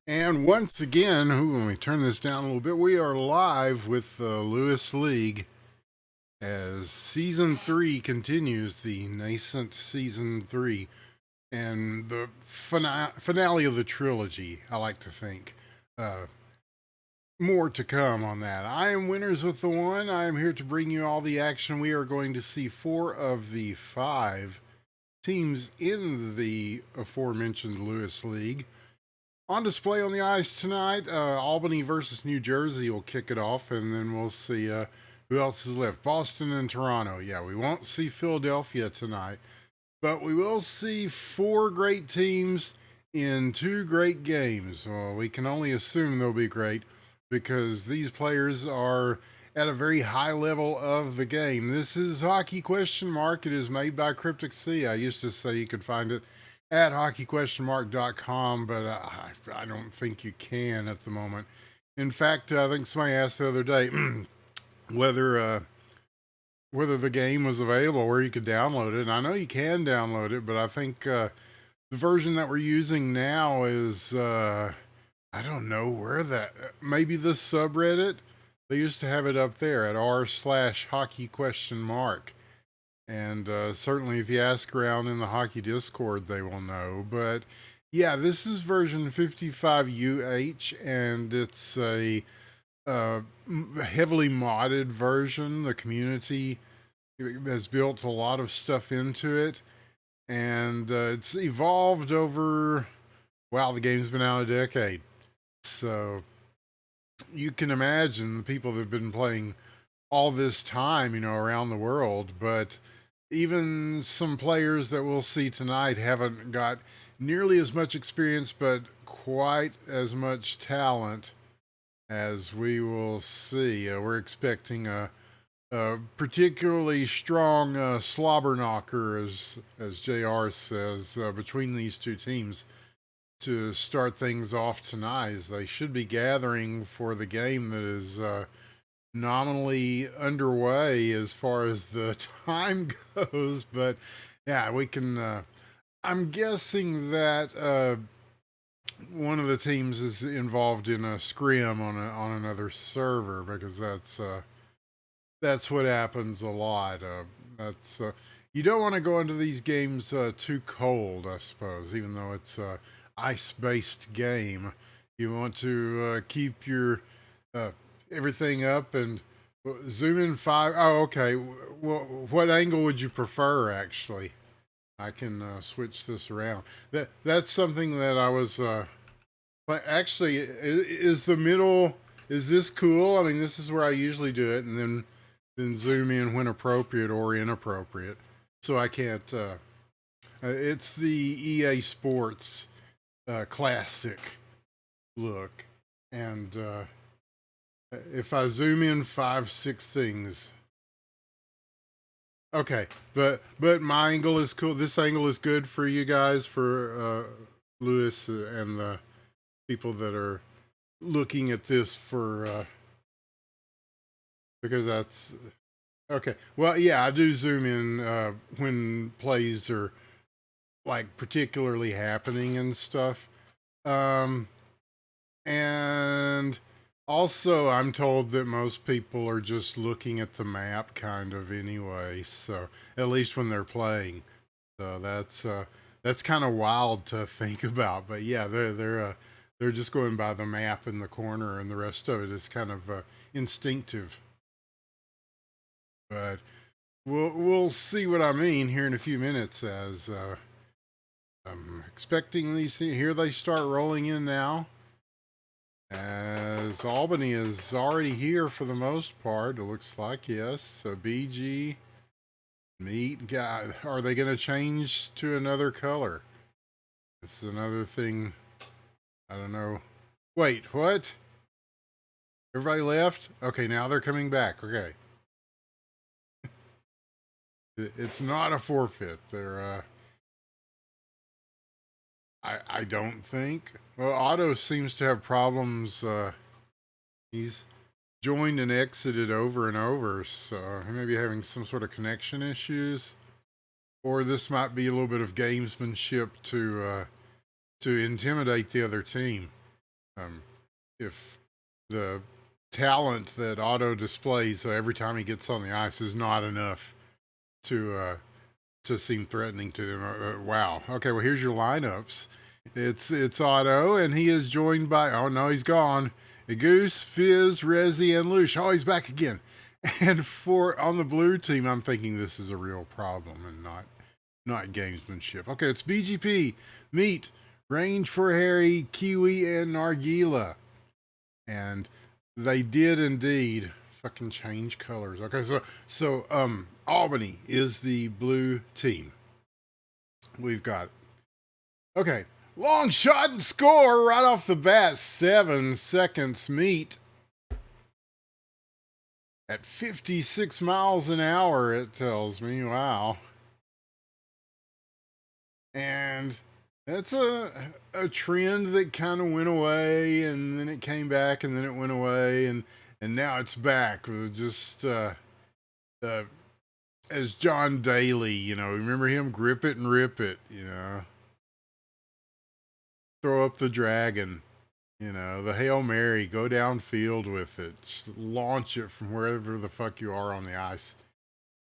And once again, let me turn this down a little bit. We are live with the Lewis League as season 3 continues, the nascent season 3, and the finale of the trilogy, I like to think. Uh, More to come on that. I am Winners with the One. I am here to bring you all the action. We are going to see 4 of the 5 teams in the aforementioned Lewis League on display on the ice tonight. Albany versus New Jersey will kick it off, and then we'll see who else is left. Boston and Toronto. Yeah, we won't see Philadelphia tonight, but we will see 4 great teams in 2 great games. Well, we can only assume they'll be great because these players are at a very high level of the game. This is Hockey Question Mark. It is made by Cryptic Sea. I used to say you could find it at hockeyquestionmark.com, but I don't think you can at the moment. In fact, I think somebody asked the other day whether whether the game was available, where you could download it. And I know you can download it, but I think the version that we're using now is I don't know where that. Maybe the subreddit. They used to have it up there at r/hockey question mark. And certainly, if you ask around in the hockey Discord, they will know. But yeah, this is version 55UH, and it's a heavily modded version. The community has built a lot of stuff into it, and it's evolved over. Wow, the game's been out a decade. So you can imagine the people that have been playing all this time, around the world. But even some players that we'll see tonight haven't got nearly as much experience, but quite as much talent as we will see. We're expecting a particularly strong slobber knocker, as JR says, between these 2 teams to start things off tonight. As they should be gathering for the game that is nominally underway as far as the time goes. But yeah, we can. I'm guessing that one of the teams is involved in a scrim on another server because that's what happens a lot. That's You don't want to go into these games too cold, I suppose, even though it's a ice-based game. You want to keep your uh, everything up and zoom in 5. Oh, okay. What angle would you prefer, actually? I can switch this around. That's something that I was. But actually, is the middle? Is this cool? I mean, this is where I usually do it, and then zoom in when appropriate or inappropriate. So I can't. It's the EA Sports classic look, and if I zoom in 5, 6 things, okay. But my angle is cool. This angle is good for you guys, for Lewis and the people that are looking at this for because that's okay. Well, yeah, I do zoom in when plays are like particularly happening and stuff. Um, and also, I'm told that most people are just looking at the map kind of anyway. So at least when they're playing, so that's kind of wild to think about. But yeah, they're just going by the map in the corner, and the rest of it is kind of instinctive. But we'll see what I mean here in a few minutes as I'm expecting these things. Here they start rolling in now. As Albany is already here for the most part, it looks like, yes. So BG, Meat, God, are they going to change to another color? This is another thing. I don't know. Wait, what? Everybody left? Okay, now they're coming back. Okay. It's not a forfeit. I don't think. Well, Otto seems to have problems. He's joined and exited over and over, so he may be having some sort of connection issues, or this might be a little bit of gamesmanship to intimidate the other team. If the talent that Otto displays every time he gets on the ice is not enough to seem threatening to them. Wow. Okay, well here's your lineups. It's Otto, and he is joined by, oh no, he's gone. Goose, Fizz, Rezi, and Lush. Oh, he's back again. And for on the blue team, I'm thinking this is a real problem and not gamesmanship. Okay, it's BGP, Meat, Range for Harry, Kiwi, and Nargila. And they did indeed fucking change colors. Okay, so Albany is the blue team. We've got, okay, long shot and score right off the bat. 7 seconds. Meat at 56 miles an hour, it tells me. Wow. And that's a trend that kind of went away, and then it came back, and then it went away, and now it's back. Just uh, as John Daly, remember him? Grip it and rip it, throw up the dragon, the Hail Mary, go downfield with it, just launch it from wherever the fuck you are on the ice.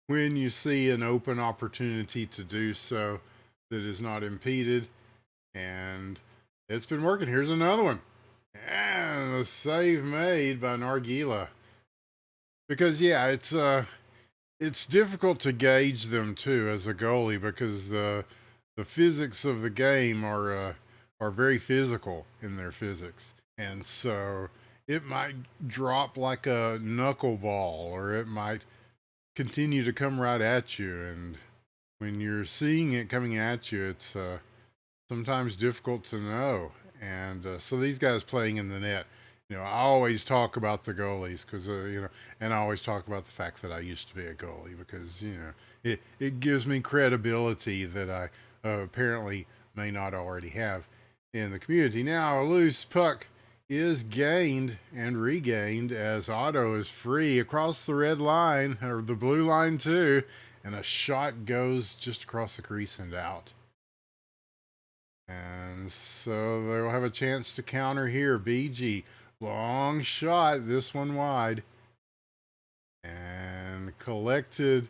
When you see an open opportunity to do so that is not impeded, and it's been working. Here's another one. And a save made by Nargila. Because yeah, it's difficult to gauge them too as a goalie, because the physics of the game are very physical in their physics, and so it might drop like a knuckleball, or it might continue to come right at you. And when you're seeing it coming at you, it's sometimes difficult to know. And so these guys playing in the net, I always talk about the goalies because, and I always talk about the fact that I used to be a goalie, because, it gives me credibility that I apparently may not already have in the community. Now, a loose puck is gained and regained as Otto is free across the red line, or the blue line too, and a shot goes just across the crease and out. And so they'll have a chance to counter here. BG, long shot, this one wide, and collected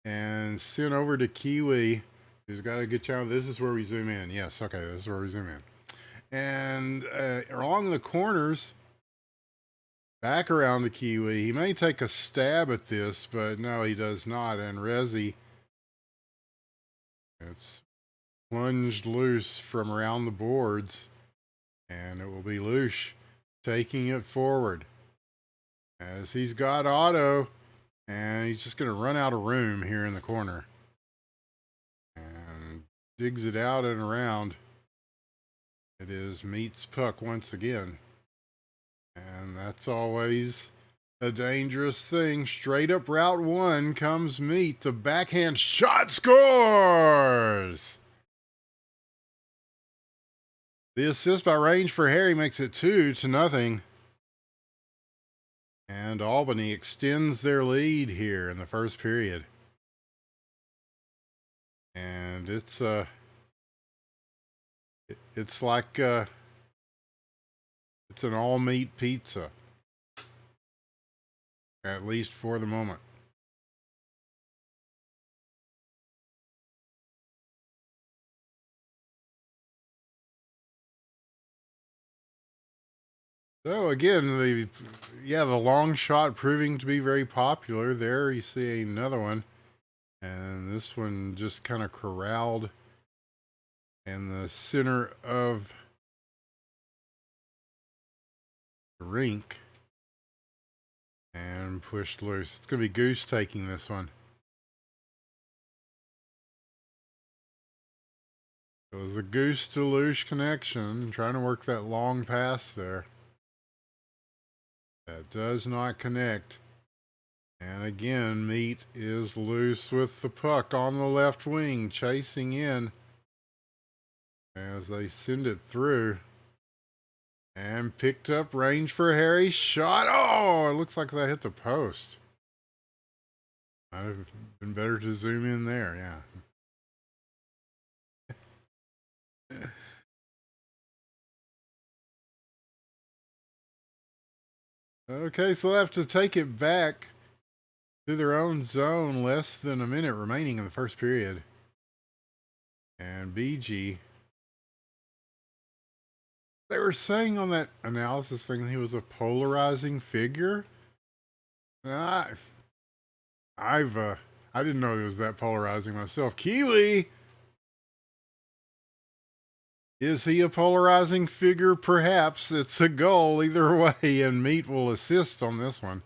and sent over to Kiwi, who's got a good chance. This is where we zoom in. Yes, okay, this is where we zoom in. And along the corners, back around the Kiwi. He may take a stab at this, but no, he does not. And Rezi, it's plunged loose from around the boards, and it will be Lush taking it forward as he's got Otto, and he's just going to run out of room here in the corner and digs it out and around. It is Meat's puck once again, and that's always a dangerous thing. Straight up route one comes Meat. The backhand shot scores! The assist by Range for Harry makes it 2-0. And Albany extends their lead here in the first period. And it's like it's an all meat pizza, at least for the moment. So again, the long shot proving to be very popular. There you see another one, and this one just kind of corralled in the center of the rink and pushed loose. It's gonna be Goose taking this one. It was a Goose to Lush connection, trying to work that long pass there. That does not connect. And again, Meat is loose with the puck on the left wing, chasing in as they send it through. And picked up. Range for Harry. Shot. Oh, it looks like that hit the post. Might have been better to zoom in there, yeah. Okay, so they'll have to take it back to their own zone. Less than a minute remaining in the first period. And BG, they were saying on that analysis thing that he was a polarizing figure. I, I didn't know he was that polarizing myself. Kiwi, is he a polarizing figure? Perhaps. It's a goal either way, and Meat will assist on this one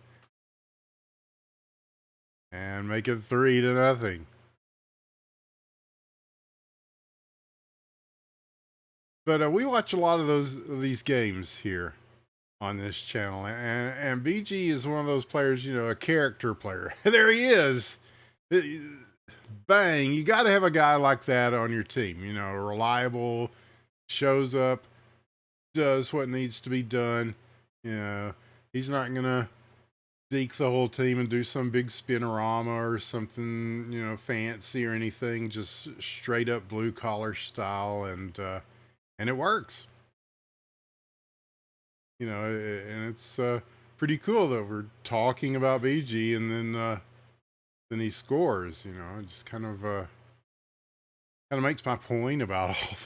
and make it 3-0. But we watch a lot of these games here on this channel, and BG is one of those players, a character player. There he is. Bang! You got to have a guy like that on your team. Reliable, shows up, does what needs to be done. He's not gonna deke the whole team and do some big spinorama or something, fancy or anything. Just straight up blue collar style, and it works. And it's pretty cool that we're talking about BG, and then he scores. It just kind of makes my point about all.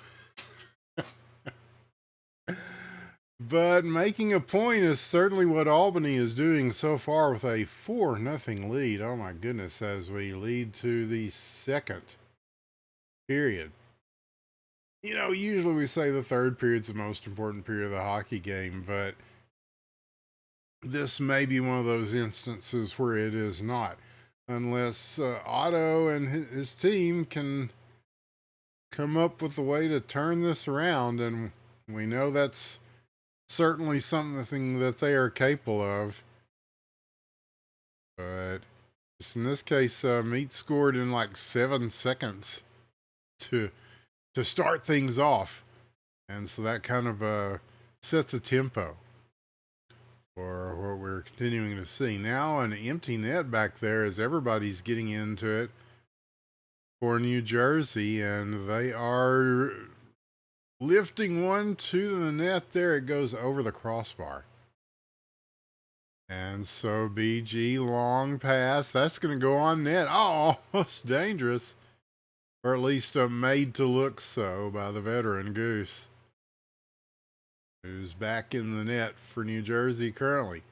But making a point is certainly what Albany is doing so far with a 4-0 lead. Oh my goodness, as we lead to the second period. Usually we say the third period's the most important period of the hockey game, but this may be one of those instances where it is not. Unless Otto and his team can come up with a way to turn this around, and we know that's certainly something that they are capable of. But just in this case, Meat scored in like 7 seconds to start things off, and so that kind of sets the tempo for what we're continuing to see. Now an empty net back there as everybody's getting into it for New Jersey, and they are lifting one to the net. There it goes over the crossbar. And so BG, long pass. That's going to go on net. Oh, almost dangerous. Or at least made to look so by the veteran Goose, who's back in the net for New Jersey currently.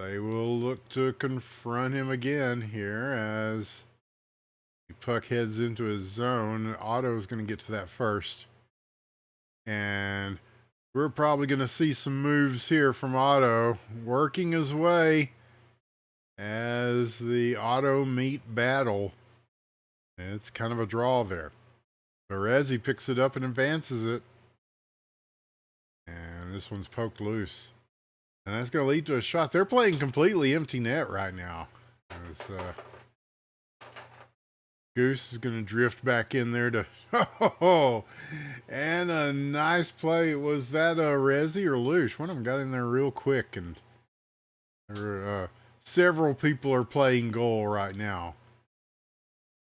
They will look to confront him again here as the puck heads into his zone. Otto's going to get to that first. And we're probably going to see some moves here from Otto, working his way as the Otto Meat battle. And it's kind of a draw there. Berezi picks it up and advances it. And this one's poked loose. And that's going to lead to a shot. They're playing completely empty net right now. Goose is going to drift back in there to... Oh, and a nice play. Was that Rezi or Lush? One of them got in there real quick, and several people are playing goal right now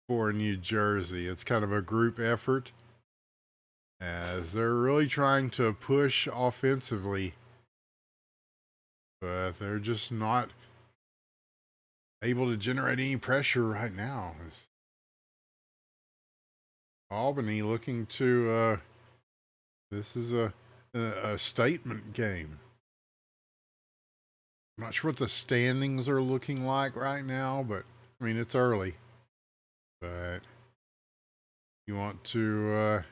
for New Jersey. It's kind of a group effort as they're really trying to push offensively, but they're just not able to generate any pressure right now. Albany looking to, this is a statement game. I'm not sure what the standings are looking like right now, but I mean, it's early. But you want to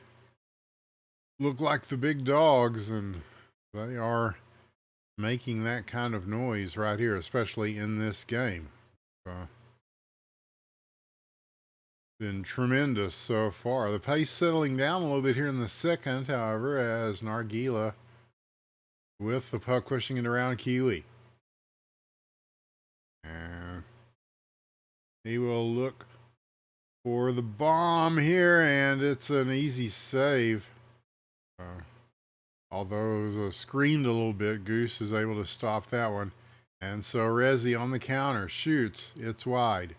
look like the big dogs, and they are making that kind of noise right here, especially in this game. Been tremendous so far. The pace settling down a little bit here in the second, however, as Nargila with the puck pushing it around Kiwi. And he will look for the bomb here, and it's an easy save. Although it was screamed a little bit, Goose is able to stop that one. And so Rezi on the counter shoots. It's wide.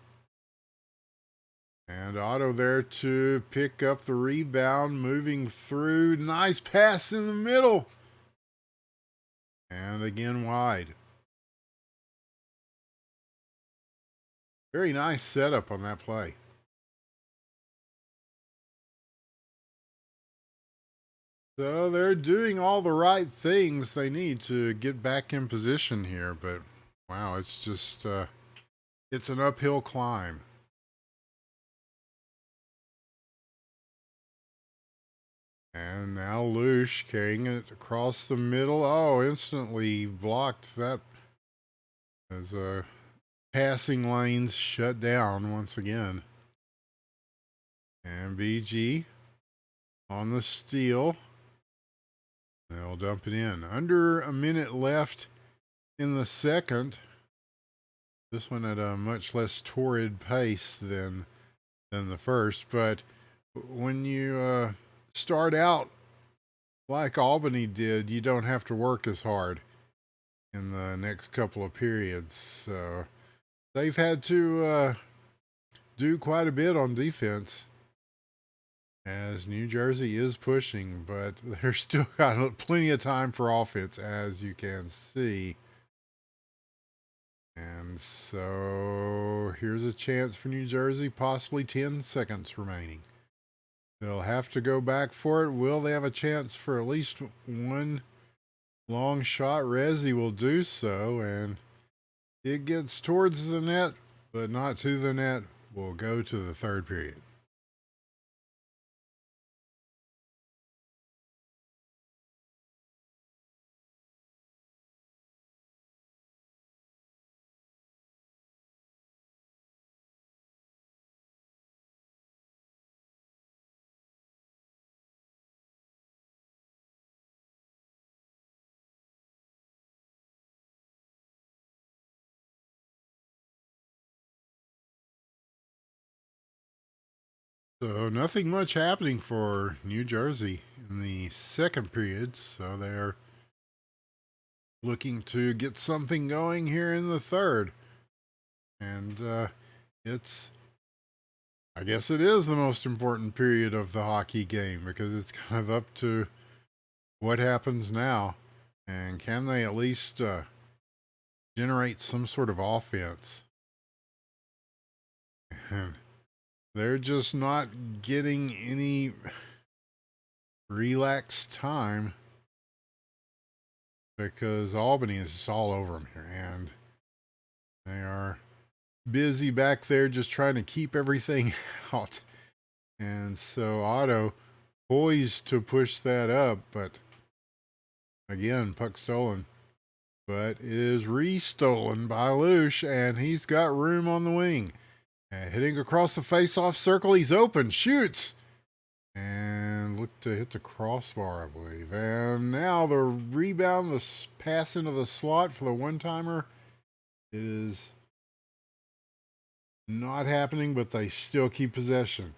And Otto there to pick up the rebound, moving through. Nice pass in the middle. And again wide. Very nice setup on that play. So they're doing all the right things they need to get back in position here. But wow, it's just, it's an uphill climb. And now Lush carrying it across the middle. Oh, instantly blocked that as passing lanes shut down once again. And BG on the steal. They'll dump it in. Under a minute left in the second. This one at a much less torrid pace than the first. But when you start out like Albany did, you don't have to work as hard in the next couple of periods. So they've had to do quite a bit on defense as New Jersey is pushing, but they're still got plenty of time for offense, as you can see. And so here's a chance for New Jersey, possibly 10 seconds remaining. They'll have to go back for it. Will they have a chance for at least one long shot? Rezzy will do so, and it gets towards the net, but not to the net. We'll go to the third period. So nothing much happening for New Jersey in the second period. So they're looking to get something going here in the third. And I guess it is the most important period of the hockey game because it's kind of up to what happens now. And can they at least generate some sort of offense? And they're just not getting any relaxed time because Albany is just all over them here. And they are busy back there just trying to keep everything out. And so Otto poised to push that up, but again, puck stolen. But it is re-stolen by Lush, and he's got room on the wing. And hitting across the face-off circle, he's open, shoots, and look to hit the crossbar, I believe. And now the rebound, the pass into the slot for the one-timer. It is not happening, but they still keep possession.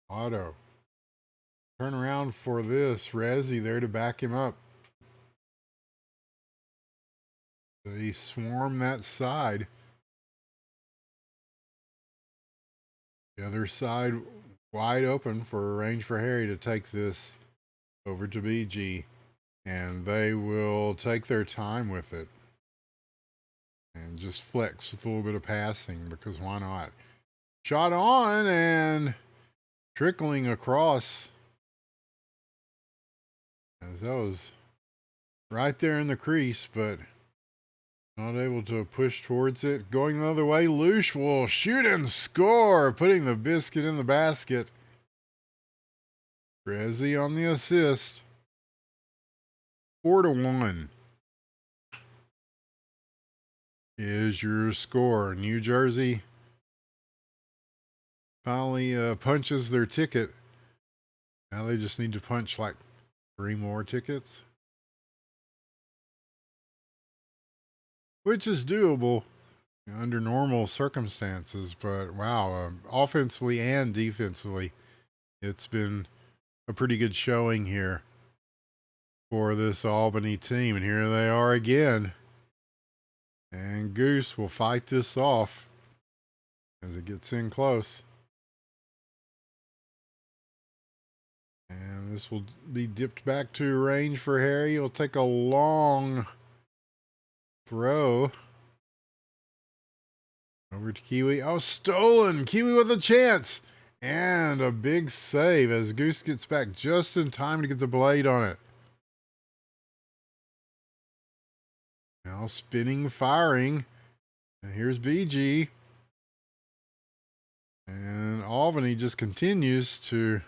Otto. Turn around for this. Rezzy there to back him up. They swarm that side. The other side wide open for a range for Harry to take this over to BG. And they will take their time with it. And just flex with a little bit of passing because why not? Shot on and trickling across. As that was right there in the crease, but not able to push towards it. Going the other way, Lush will shoot and score, putting the biscuit in the basket. Rezzy on the assist. 4-1 is your score. New Jersey finally punches their ticket. Now they just need to punch like 3 more tickets, which is doable under normal circumstances. But wow, offensively and defensively, it's been a pretty good showing here for this Albany team. And here they are again. And Goose will fight this off as it gets in close. And this will be dipped back to range for Harry. He'll take a long throw. Over to Kiwi. Oh, stolen! Kiwi with a chance! And a big save as Goose gets back just in time to get the blade on it. Now spinning, firing. And here's BG. And Albany just continues to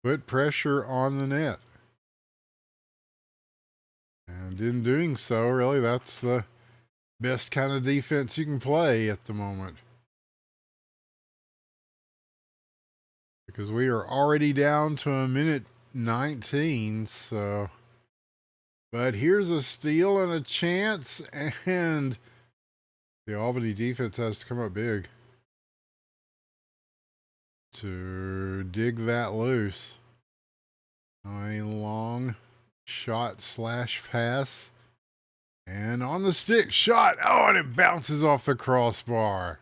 put pressure on the net. And in doing so, really, that's the best kind of defense you can play at the moment. Because we are already down to a minute 19, so... But here's a steal and a chance, and the Albany defense has to come up big to dig that loose. A long shot slash pass. And on the stick, shot. Oh, and it bounces off the crossbar.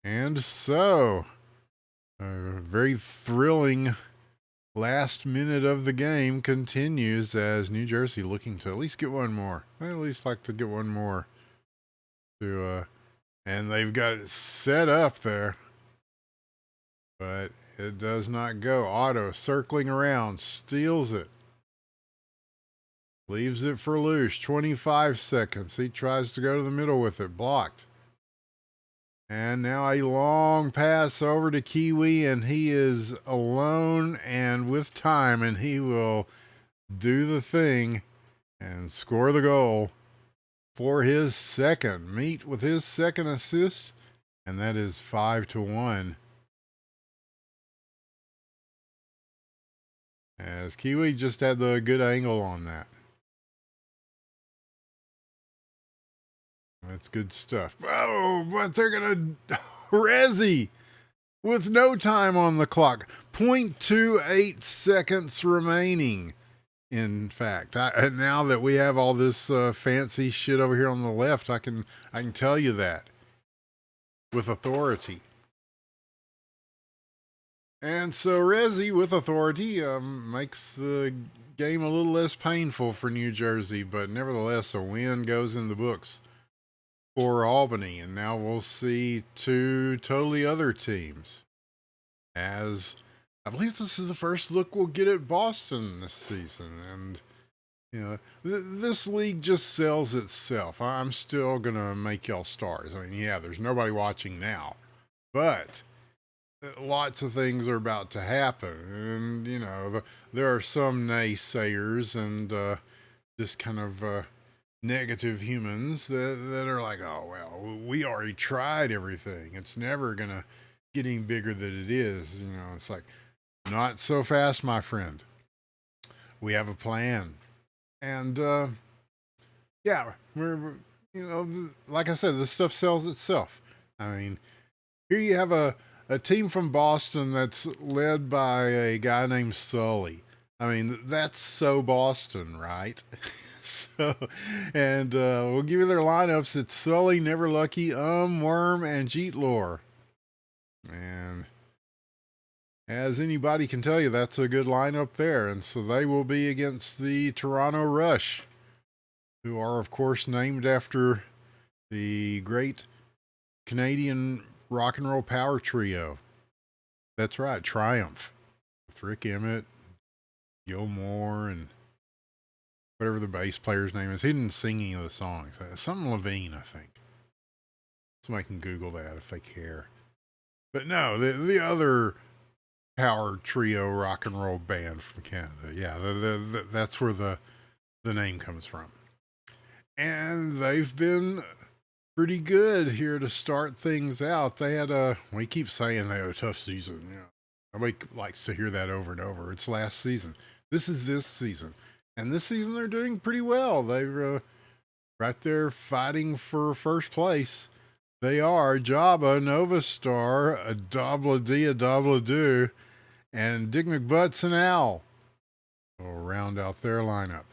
And so, a very thrilling last minute of the game continues as New Jersey looking to at least get one more. They at least like to get one more. And they've got it set up there. But it does not go. Otto circling around, steals it. Leaves it for Lush, 25 seconds. He tries to go to the middle with it, blocked. And now a long pass over to Kiwi, and he is alone and with time, and he will do the thing and score the goal for his second. Meet with his second assist, and that is 5-1. As Kiwi just had the good angle on that. That's good stuff. Oh, but they're going to... Rezzy with no time on the clock. 0.28 seconds remaining, in fact. Now that we have all this fancy shit over here on the left, I can tell you that with authority. And so Rezzy, with authority, makes the game a little less painful for New Jersey, but nevertheless, a win goes in the books for Albany. And now we'll see two totally other teams, as I believe this is the first look we'll get at Boston this season. And, you know, this league just sells itself. I'm still going to make y'all stars. I mean, yeah, there's nobody watching now, but lots of things are about to happen. And, you know, there are some naysayers and just kind of negative humans that are like, oh, well, we already tried everything. It's never going to get any bigger than it is. You know, it's like, not so fast, my friend. We have a plan. And, yeah, we're, you know, like I said, this stuff sells itself. I mean, here you have a team from Boston that's led by a guy named Sully. I mean, that's so Boston, right? So, and we'll give you their lineups. It's Sully, Never Lucky, Worm, and Jeet Lore. And as anybody can tell you, that's a good lineup there. And so they will be against the Toronto Rush, who are, of course, named after the great Canadian rock and roll power trio. That's right, Triumph. With Rick Emmett, Gilmore, and whatever the bass player's name is. He didn't sing any of the songs. Something Levine, I think. Somebody can Google that if they care. But no, the other power trio rock and roll band from Canada. Yeah, that's where the name comes from. And they've been pretty good here to start things out. They had we keep saying they had a tough season. You know, nobody likes to hear that over and over. It's last season. This is this season. And this season they're doing pretty well. They're right there fighting for first place. They are Jabba, Nova Star, a Dabla Dee, a Dabla Doo, and Dick McButts and Al will round out their lineup.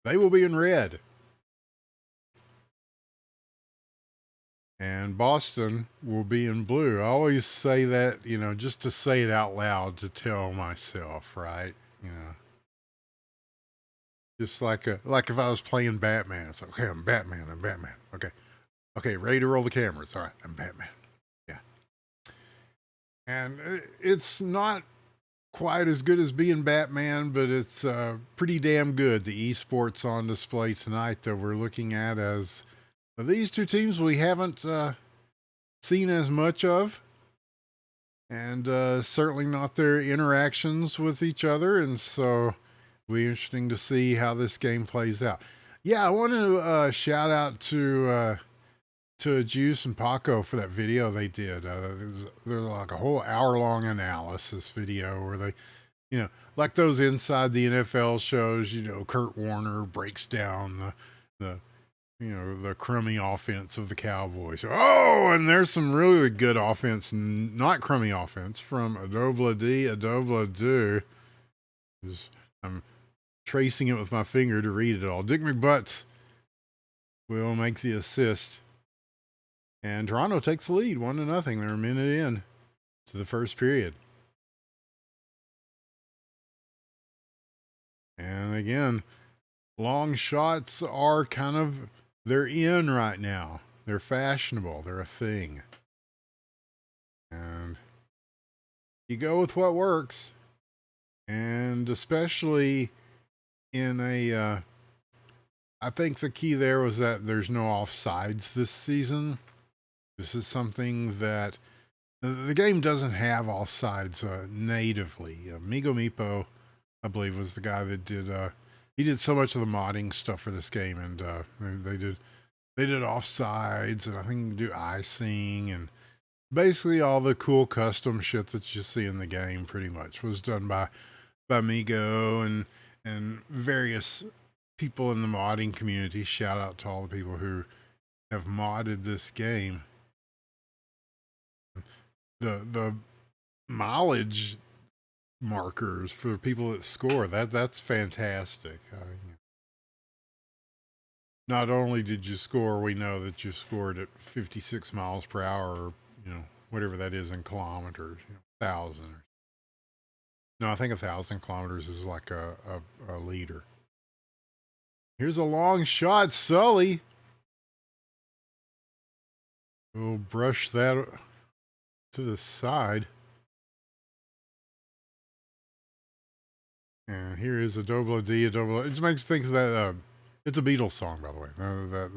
They will be in red. And Boston will be in blue. I always say that, just to say it out loud to tell myself, right? You know, just like if I was playing Batman. It's like, okay, I'm Batman. I'm Batman. Okay, ready to roll the cameras. All right, I'm Batman. Yeah, and it's not quite as good as being Batman, but it's pretty damn good. The esports on display tonight that we're looking at as these two teams we haven't seen as much of, and certainly not their interactions with each other, and so it'll be interesting to see how this game plays out. Yeah, I want to shout out to Juice and Paco for that video they did. There's like a whole hour-long analysis video where they, like those inside the NFL shows, Kurt Warner breaks down the the crummy offense of the Cowboys. Oh, and there's some really good offense, not crummy offense, from Adobla I'm tracing it with my finger to read it all. Dick McButts will make the assist. And Toronto takes the lead, 1-0. They're a minute in to the first period. And again, long shots are they're in right now. They're fashionable. They're a thing. And you go with what works. And especially in I think the key there was that there's no offsides this season. This is something that the game doesn't have offsides natively. Migo Mipo, I believe, was the guy that did. He did so much of the modding stuff for this game, and they did offsides, and I think you do icing, and basically all the cool custom shit that you see in the game. Pretty much was done by Migo and various people in the modding community. Shout out to all the people who have modded this game. The mileage markers for people that score, that's fantastic. Not only did you score, we know that you scored at 56 miles per hour, or whatever that is in kilometers, 1,000. No, I think 1,000 kilometers is like a liter. Here's a long shot, Sully. We'll brush that to the side. And here is Adobla D. Adobla. It just makes me think of that. It's a Beatles song, by the way.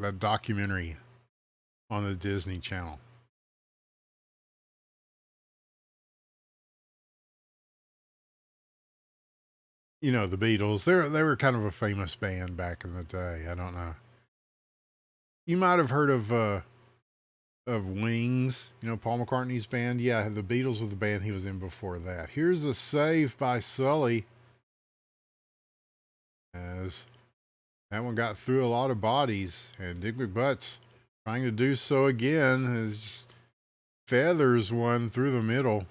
That documentary on the Disney Channel. The Beatles. They were kind of a famous band back in the day. I don't know. You might have heard of Wings. Paul McCartney's band. Yeah, the Beatles were the band he was in before that. Here's a save by Sully. As that one got through a lot of bodies, and Dick McButts trying to do so again as feathers one through the middle,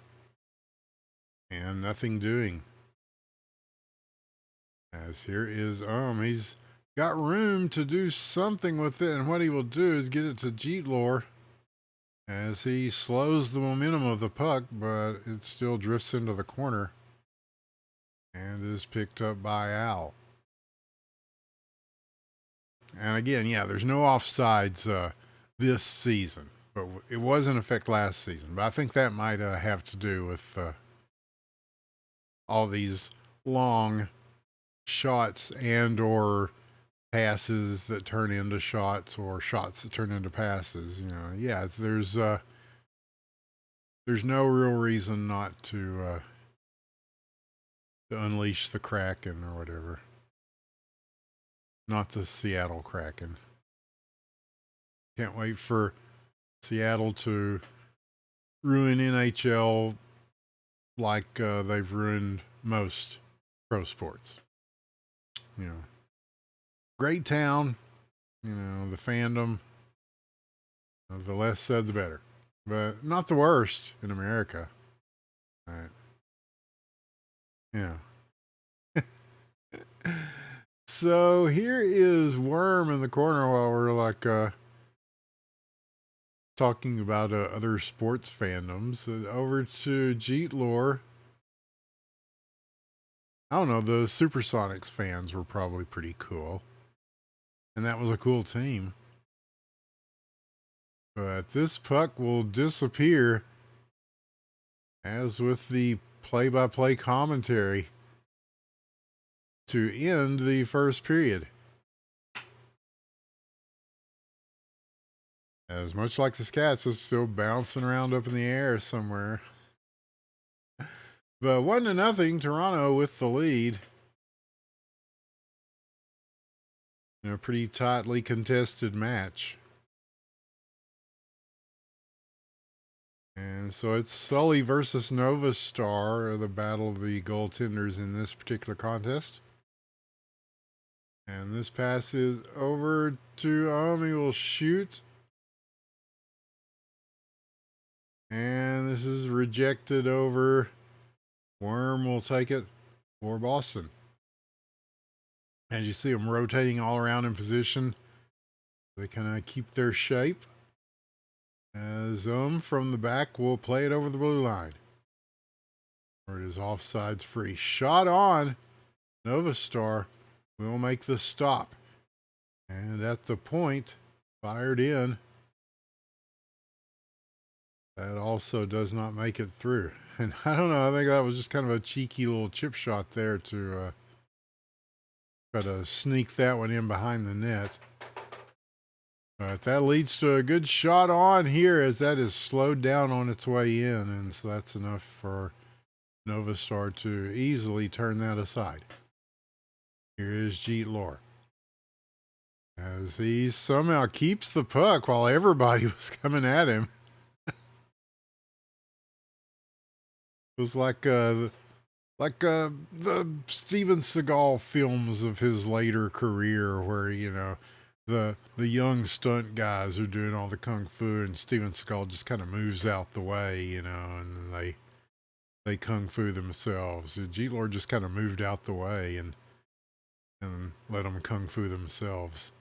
and nothing doing. As here is he's got room to do something with it, and what he will do is get it to Jeetlor as he slows the momentum of the puck, but it still drifts into the corner and is picked up by Al. And again, yeah, there's no offsides this season, but it was in effect last season. But I think that might have to do with all these long shots and or passes that turn into shots, or shots that turn into passes. Yeah, there's no real reason not to unleash the Kraken or whatever. Not the Seattle Kraken. Can't wait for Seattle to ruin NHL like they've ruined most pro sports. Great town, the fandom. The less said, the better. But not the worst in America. Right. Yeah. So here is Worm in the corner while we're like talking about other sports fandoms. Over to Jeet Lore. I don't know, the Supersonics fans were probably pretty cool. And that was a cool team. But this puck will disappear, as with the play-by-play commentary, to end the first period. As much like the Scats, it's still bouncing around up in the air somewhere. But 1-0, Toronto with the lead. In a pretty tightly contested match. And so it's Sully versus Nova Star, the battle of the goaltenders in this particular contest. And this pass is over to he will shoot. And this is rejected over. Worm will take it for Boston. As you see them rotating all around in position, they kind of keep their shape. As from the back will play it over the blue line. Or it is offsides free. Shot on. Nova Star will make the stop. And at the point, fired in. That also does not make it through. And I don't know, I think that was just kind of a cheeky little chip shot there to try to sneak that one in behind the net. But that leads to a good shot on here, as that is slowed down on its way in. And so that's enough for Nova Star to easily turn that aside. Here is Jeet Lore, as he somehow keeps the puck while everybody was coming at him. It was like the Steven Seagal films of his later career, where the young stunt guys are doing all the kung fu, and Steven Seagal just kind of moves out the way, and they kung fu themselves. Jeet Lore just kind of moved out the way and let them kung fu themselves.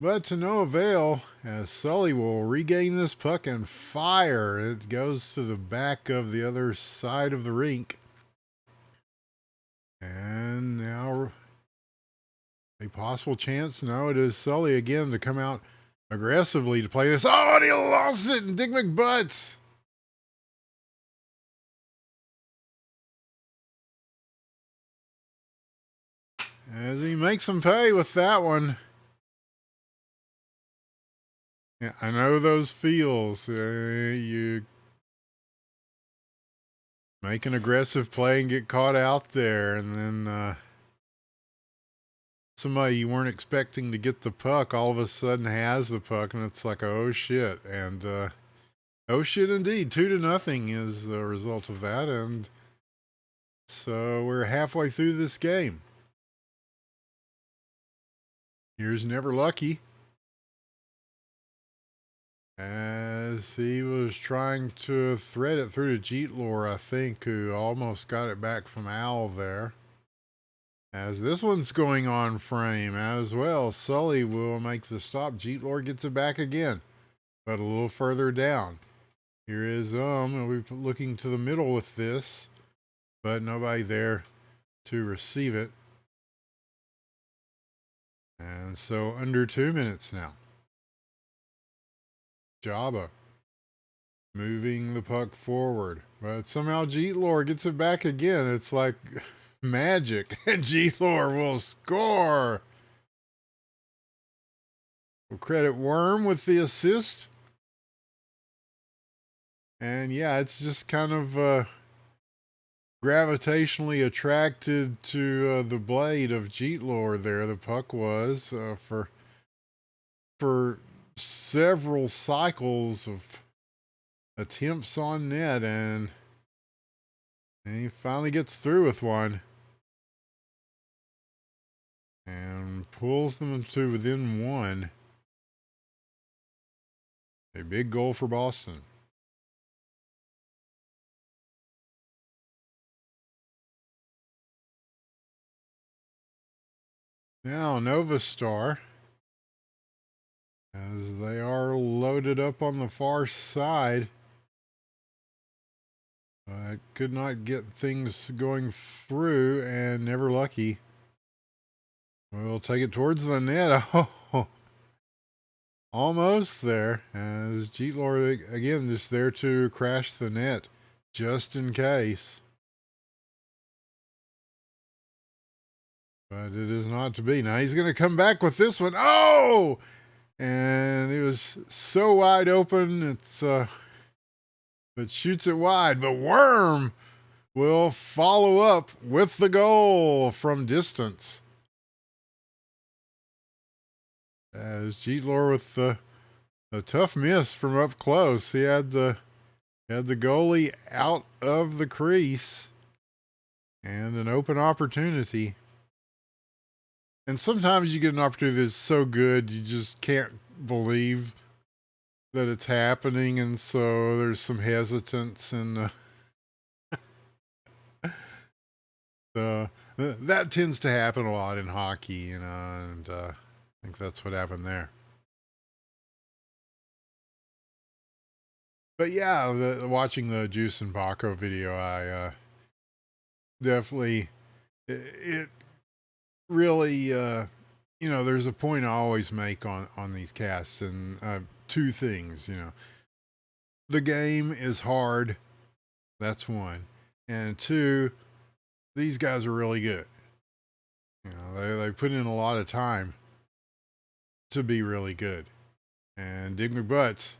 But to no avail, as Sully will regain this puck and fire. It goes to the back of the other side of the rink. And now a possible chance. No, it is Sully again to come out aggressively to play this. Oh, and he lost it, and Dick McButts. As he makes him pay with that one. Yeah, I know those feels. You make an aggressive play and get caught out there, and then somebody you weren't expecting to get the puck all of a sudden has the puck, and it's like, oh shit. And oh shit indeed. 2-0 is the result of that. And so we're halfway through this game. Here's Never Lucky, as he was trying to thread it through to Jeet Lore, I think, who almost got it back from Al there. As this one's going on frame as well, Sully will make the stop. Jeet Lore gets it back again, but a little further down. Here is we'll be looking to the middle with this, but nobody there to receive it. And so under 2 minutes now. Jabba moving the puck forward, but somehow Jeet Lore gets it back again. It's like magic, and Jeet Lore will score. We'll credit Worm with the assist. And yeah, it's just kind of gravitationally attracted to the blade of Jeet Lore there. The puck was for several cycles of attempts on net, and he finally gets through with one and pulls them to within one. A big goal for Boston. Now, Nova Star, as they are loaded up on the far side, could not get things going through, and Never Lucky will take it towards the net. Oh, almost there, as Jeetlor again just there to crash the net just in case. But it is not to be. Now he's going to come back with this one. Oh! And it was so wide open. It's but shoots it wide. But Worm will follow up with the goal from distance. As Jeetlor with a tough miss from up close. He had the goalie out of the crease and an open opportunity. And sometimes you get an opportunity that's so good you just can't believe that it's happening, and so there's some hesitance, and that tends to happen a lot in hockey, you know, and I think that's what happened there. But yeah, watching the Juice and Baco video, I definitely it really you know, there's a point I always make on these casts, and two things, you know, the game is hard, that's one, and two, these guys are really good. You know, they put in a lot of time to be really good, and Dig McButts,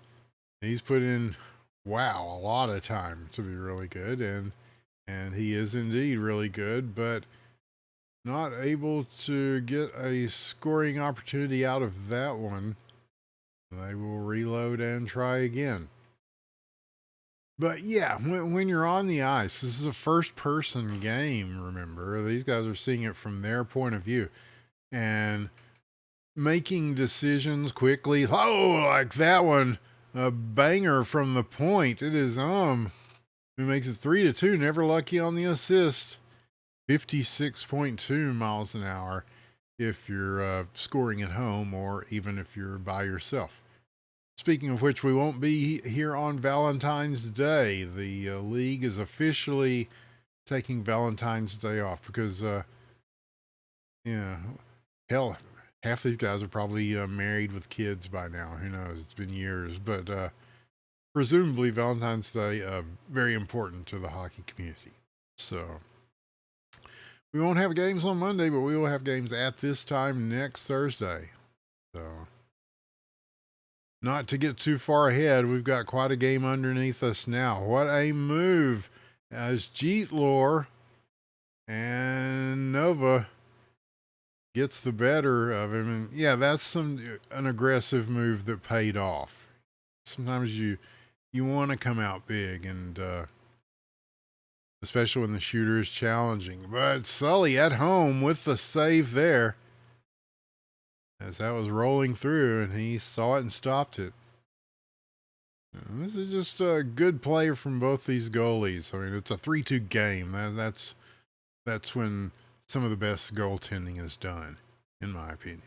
he's put in, wow, a lot of time to be really good, and he is indeed really good, but not able to get a scoring opportunity out of that one. They will reload and try again. But yeah, when you're on the ice, this is a first person game, remember. These guys are seeing it from their point of view. And making decisions quickly. Oh, like that one. A banger from the point. It is who makes it 3-2. Never Lucky on the assist. 56.2 miles an hour if you're scoring at home, or even if you're by yourself. Speaking of which, we won't be here on Valentine's Day. The league is officially taking Valentine's Day off because, hell, half these guys are probably married with kids by now. Who knows? It's been years. But presumably Valentine's Day, very important to the hockey community. So we won't have games on Monday, but we will have games at this time next Thursday. So not to get too far ahead, we've got quite a game underneath us now. What a move as Jeetlor and Nova gets the better of him. And yeah, that's an aggressive move that paid off. Sometimes you want to come out big, and especially when the shooter is challenging. But Sully at home with the save there, as that was rolling through, and he saw it and stopped it. This is just a good play from both these goalies. I mean, it's a 3-2 game. That's when some of the best goaltending is done, in my opinion.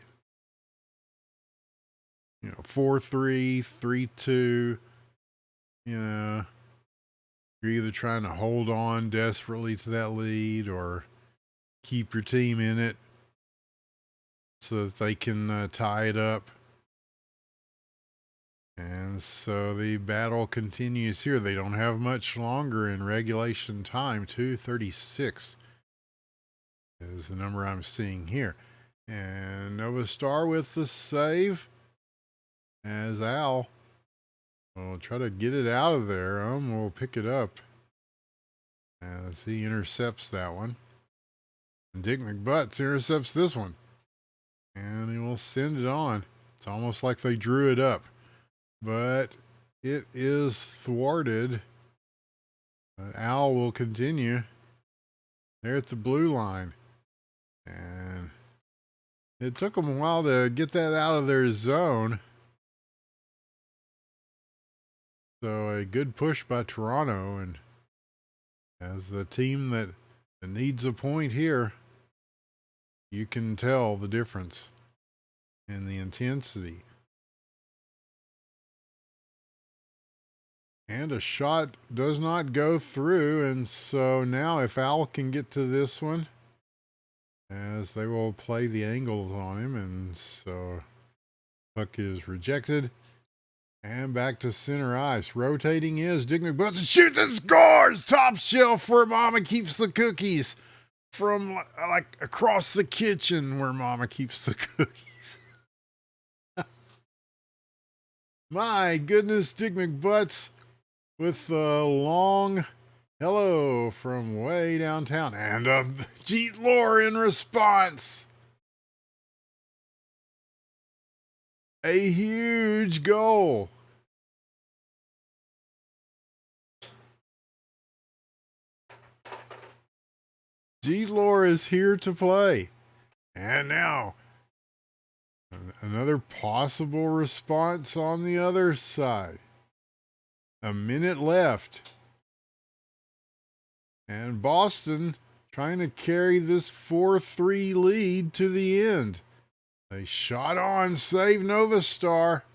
You know, 4-3, 3-2. You know, you're either trying to hold on desperately to that lead or keep your team in it so that they can tie it up. And so the battle continues here. They don't have much longer in regulation time. 2:36 is the number I'm seeing here. And Nova Star with the save, as Al will try to get it out of there. Will pick it up as he intercepts that one. And Dick McButts intercepts this one, and he will send it on. It's almost like they drew it up, but it is thwarted. Al will continue there at the blue line, and it took them a while to get that out of their zone. So a good push by Toronto, and as the team that needs a point here, You can tell the difference in the intensity. And a shot does not go through, and so now if Al can get to this one, as they will play the angles on him, and so puck is rejected. And back to center ice. Rotating is Dick McButts, shoots and scores! Top shelf where Mama keeps the cookies. From like across the kitchen where Mama keeps the cookies. My goodness, Dick McButts with a long hello from way downtown. And a Jeet Lore in response. A huge goal. Jeet Lore is here to play. And now, another possible response on the other side. A minute left. And Boston trying to carry this 4-3 lead to the end. They shot on, save Nova Star.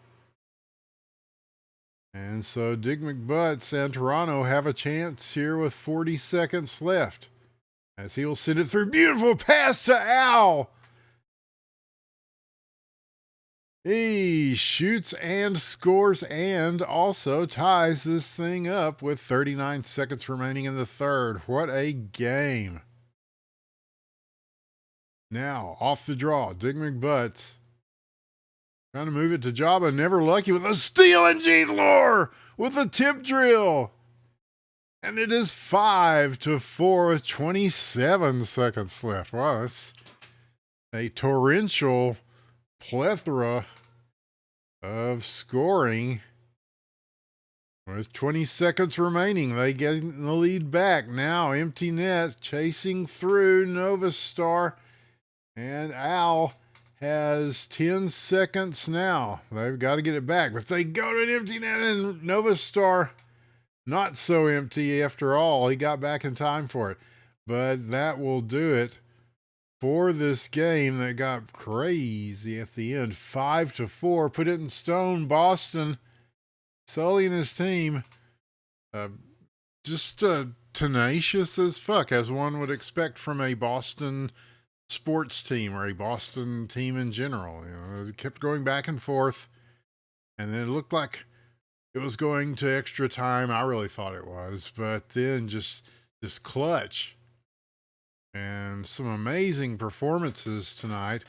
And so Dick McButts and Toronto have a chance here with 40 seconds left. As he'll send it through. Beautiful pass to Al. He shoots and scores and also ties this thing up with 39 seconds remaining in the third. What a game. Now, off the draw, Dick McButts trying to move it to Jabba. Never lucky with a steal, and Jeet Lore with a tip drill. And it is 5-4 with 27 seconds left. Wow, that's a torrential plethora of scoring. With 20 seconds remaining, they get the lead back. Now, empty net, chasing through Nova Star. And Al has 10 seconds now. They've got to get it back. If they go to an empty net and Nova Star, not so empty after all. He got back in time for it. But that will do it for this game that got crazy at the end. 5-4. Put it in stone. Boston, Sully and his team, just tenacious as fuck, as one would expect from a Boston sports team or a Boston team in general. You know, it kept going back and forth, and it looked like it was going to extra time. I really thought it was, but then just clutch and some amazing performances tonight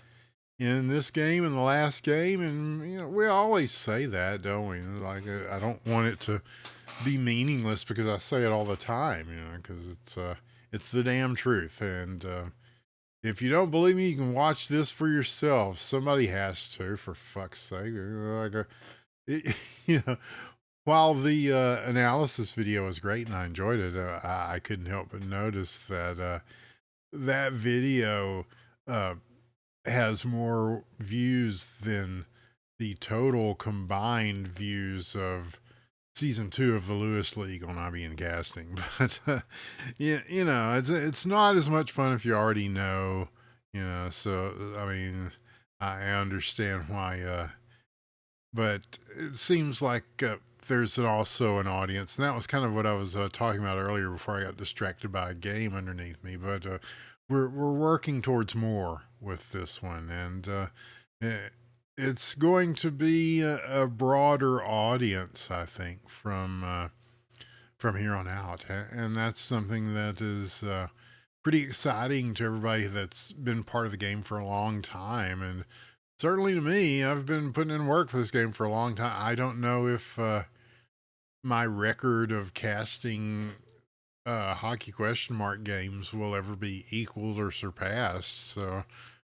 in this game and the last game. And you know, we always say that, don't we? Like, I don't want it to be meaningless because I say it all the time, you know, because it's the damn truth. And if you don't believe me, you can watch this for yourself. Somebody has to, for fuck's sake. Like you know, while the analysis video was great and I enjoyed it, I couldn't help but notice that that video has more views than the total combined views of season 2 of the Lewis League on IBN Casting. But yeah, you know, it's not as much fun if you already know, you know. So I mean, I understand why, but it seems like there's also an audience, and that was kind of what I was talking about earlier before I got distracted by a game underneath me. But we're working towards more with this one, and it's going to be a broader audience, I think, from here on out, and that's something that is pretty exciting to everybody that's been part of the game for a long time, and certainly to me. I've been putting in work for this game for a long time. I don't know if my record of casting hockey question mark games will ever be equaled or surpassed, so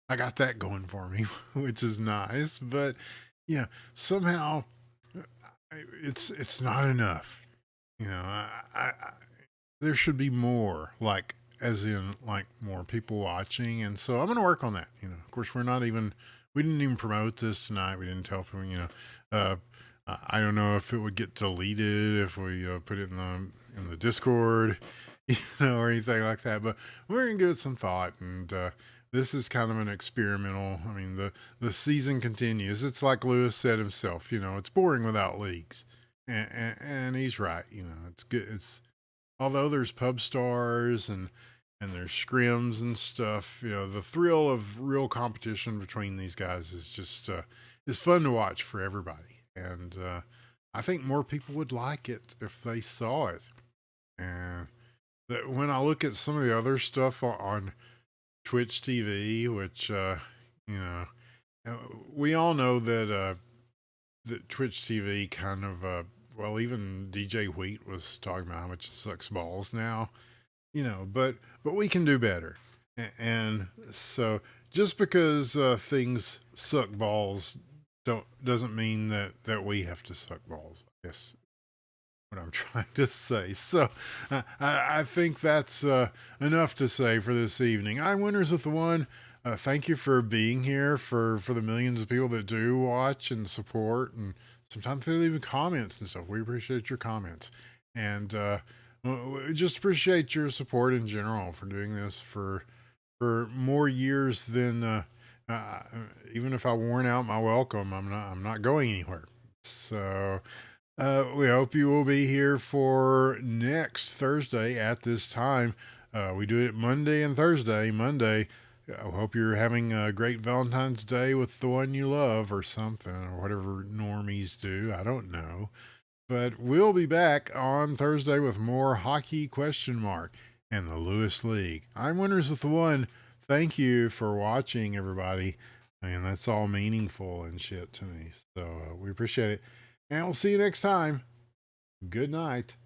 I got that going for me, which is nice. But yeah, somehow it's not enough. You know, I there should be more, like as in like more people watching, and so I'm going to work on that. You know, of course, we didn't even promote this tonight. We didn't tell people. You know, I don't know if it would get deleted if we put it in the Discord, you know, or anything like that. But we're gonna give it some thought, and this is kind of an experimental. I mean, the season continues. It's like Lewis said himself. It's boring without leagues, and he's right. It's good. It's although there's pub stars and there's scrims and stuff. The thrill of real competition between these guys is just is fun to watch for everybody, and I think more people would like it if they saw it. And when I look at some of the other stuff on Twitch TV, which you know, we all know that Twitch TV kind of well, even DJ Wheat was talking about how much it sucks balls now, but we can do better. And so just because things suck balls doesn't mean that we have to suck balls. I guess what I'm trying to say. So I think that's enough to say for this evening. I'm Winners with the One. Thank you for being here for the millions of people that do watch and support, and sometimes they leave comments and stuff. We appreciate your comments, and we just appreciate your support in general for doing this for more years than uh, even if I worn out my welcome, I'm not going anywhere. So we hope you will be here for next Thursday at this time. We do it Monday and Thursday. Monday, I hope you're having a great Valentine's Day with the one you love or something, or whatever normies do. I don't know. But we'll be back on Thursday with more hockey question mark and the Lewis League. I'm Winners with the One. Thank you for watching, everybody. And that's all meaningful and shit to me. So we appreciate it. And we'll see you next time. Good night.